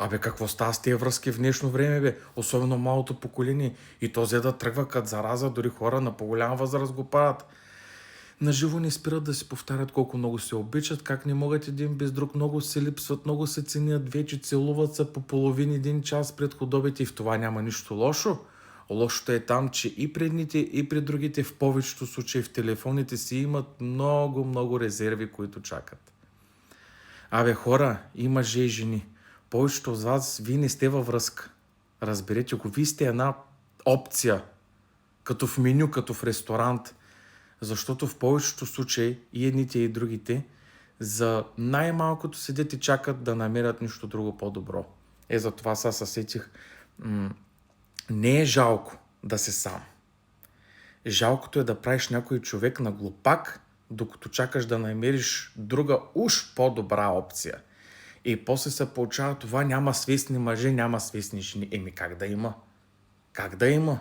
Абе, какво става с тия връзки в днешно време, бе? Особено малото поколение. И то взе да тръгва като зараза, дори хора на по-голяма възраст го правят. Наживо не спират да си повтарят колко много се обичат, как не могат един без друг, много се липсват, много се ценят, вече целуват се по половин един час пред худобите и в това няма нищо лошо. Лошото е там, че и при едните, и при другите в повечето случаи в телефоните си имат много, много резерви, които чакат. Абе хора, и мъже и жени, повечето от вас, вие не сте във връзка. Разберете го, вие сте една опция, като в меню, като в ресторант. Защото в повечето случаи и едните и другите за най-малкото седят и чакат да намерят нищо друго по-добро. За това сега се сетих. Не е жалко да си сам. Жалкото е да правиш някой човек на глупак, докато чакаш да намериш друга уж по-добра опция. И после се получава това: няма свестни мъже, няма свестни жени. Как да има? Как да има?